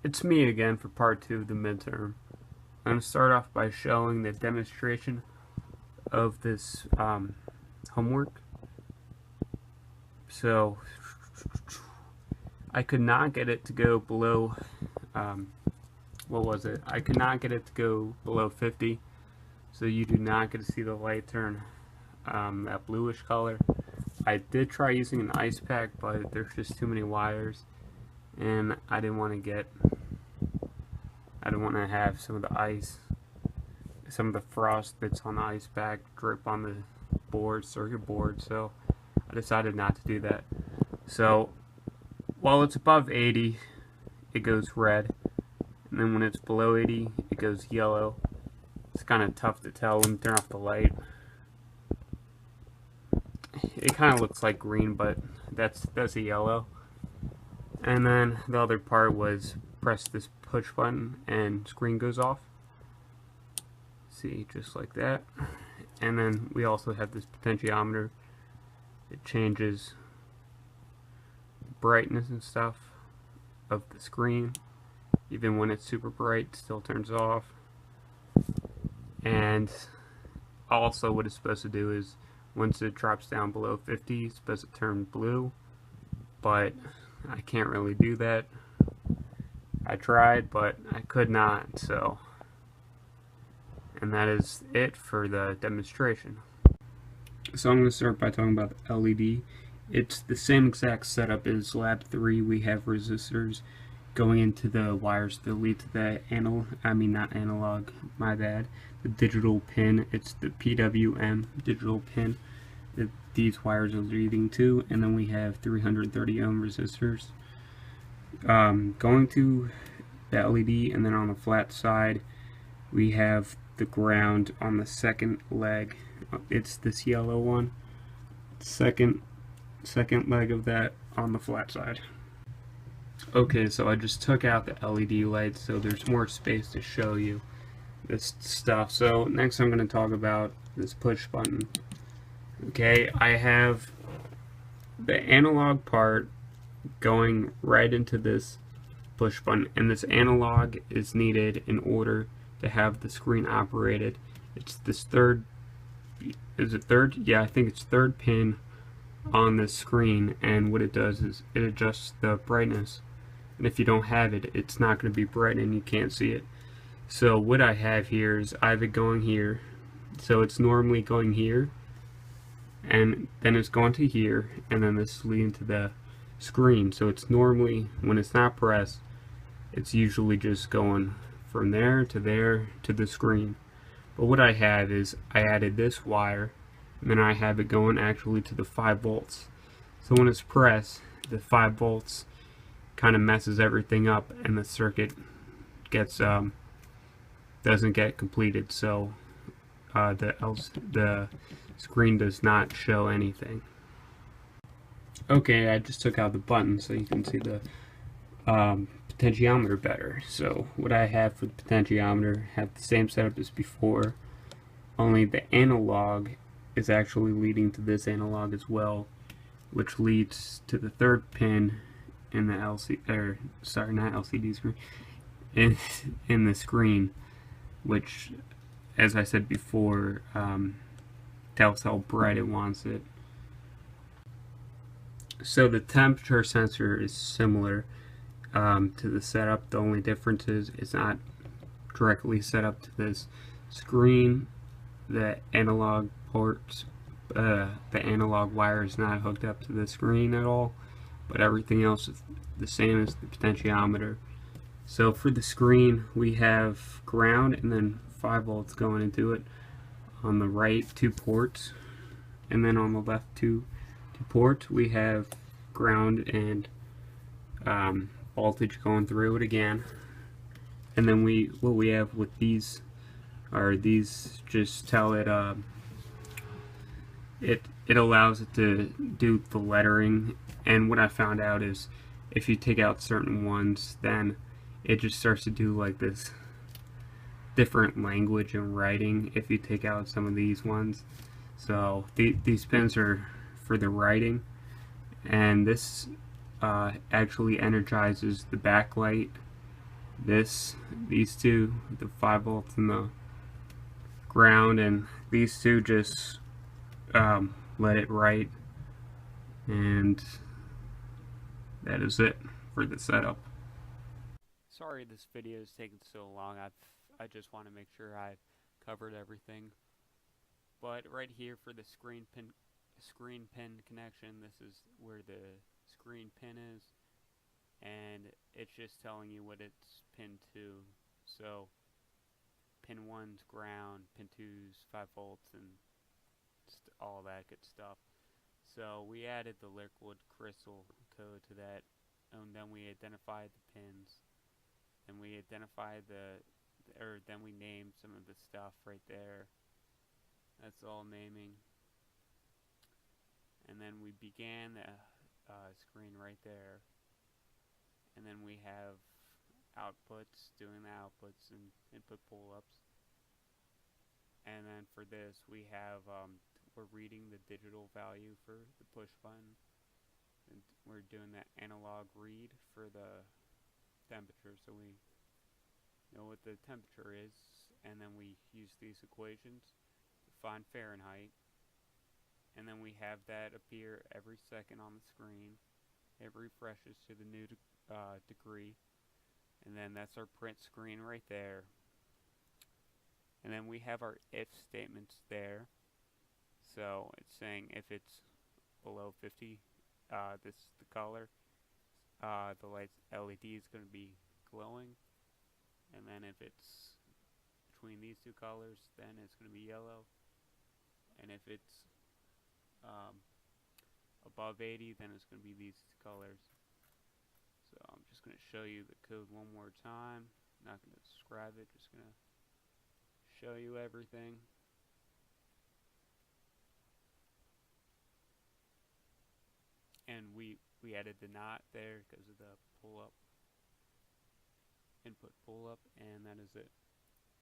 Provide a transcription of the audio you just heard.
It's me again for part 2 of the midterm. I'm going to start off by showing the demonstration of this homework. So, I could not get it to go below, what was it? I could not get it to go below 50, so you do not get to see the light turn that bluish color. I did try using an ice pack, but there's just too many wires, and I didn't want to have some of the ice, some of the frost that's on the ice pack drip on the circuit board, so I decided not to do that. So while it's above 80, it goes red, and then when it's below 80, it goes yellow. It's kind of tough to tell when you turn off the light. It kind of looks like green, but that's a yellow. And then the other part was press this push button and screen goes off. See, just like that. And then we also have this potentiometer. It changes the brightness and stuff of the screen. Even when it's super bright, it still turns off. And also what it's supposed to do is once it drops down below 50, it's supposed to turn blue. But I can't really do that. I tried, but I could not, so. And that is it for the demonstration. So I'm going to start by talking about the LED. It's the same exact setup as Lab 3. We have resistors going into the wires that lead to the the digital pin. It's the PWM digital pin that these wires are leading to, and then we have 330 ohm resistors going to the LED, and then on the flat side we have the ground on the second leg. It's this yellow one, second leg of that on the flat side. Okay, so I just took out the LED lights so there's more space to show you this stuff. So next I'm going to talk about this push button. Okay, I have the analog part going right into this push button, and this analog is needed in order to have the screen operated. It's this third, is it third? Yeah, I think it's third pin on the screen, and what it does is it adjusts the brightness, and if you don't have it, it's not going to be bright and you can't see it. So what I have here is I have it going here, so it's normally going here, and then it's going to here, and then this is leading to the screen. So it's normally, when it's not pressed, it's usually just going from there to the screen. But what I have is I added this wire, and then I have it going actually to the 5 volts. So when it's pressed, the 5 volts kind of messes everything up, and the circuit gets doesn't get completed. So the screen does not show anything. Okay, I just took out the button so you can see the potentiometer better. So what I have for the potentiometer, have the same setup as before, only the analog is actually leading to this analog as well, which leads to the third pin in the LCD screen, in the screen, which, as I said before, tells how bright it wants it. So the temperature sensor is similar to the setup. The only difference is it's not directly set up to this screen. The analog ports, the analog wire is not hooked up to the screen at all, but everything else is the same as the potentiometer. So for the screen, we have ground and then 5 volts going into it on the right 2 ports, and then on the left 2 ports we have ground and voltage going through it again. And then what we have with these are these just tell it it allows it to do the lettering. And what I found out is if you take out certain ones, then it just starts to do like this different language and writing if you take out some of these ones. So these pins are for the writing, and this actually energizes the backlight these two, the 5 volts and the ground, and these two just let it write, and that is it for the setup. Sorry this video is taking so long. I just want to make sure I've covered everything. But right here for the screen pin connection, this is where the screen pin is, and it's just telling you what it's pinned to. So pin 1's ground, pin 2's 5 volts, and all that good stuff. So we added the liquid crystal code to that, and then we identified the pins, and we identified then we named some of the stuff right there. That's all naming. And then we began the screen right there. And then we have outputs, doing the outputs and input pull-ups. And then for this we have, we're reading the digital value for the push button. And we're doing the analog read for the temperature, so we know what the temperature is, and then we use these equations to find Fahrenheit, and then we have that appear every second on the screen. It refreshes to the new degree, and then that's our print screen right there. And then we have our if statements there. So it's saying if it's below 50, this is the color, the LED is going to be glowing. And then if it's between these two colors, then it's going to be yellow. And if it's above 80, then it's going to be these colors. So I'm just going to show you the code one more time. Not going to describe it, just going to show you everything. And we added the not there because of the pull-up, input pull-up, and that is it.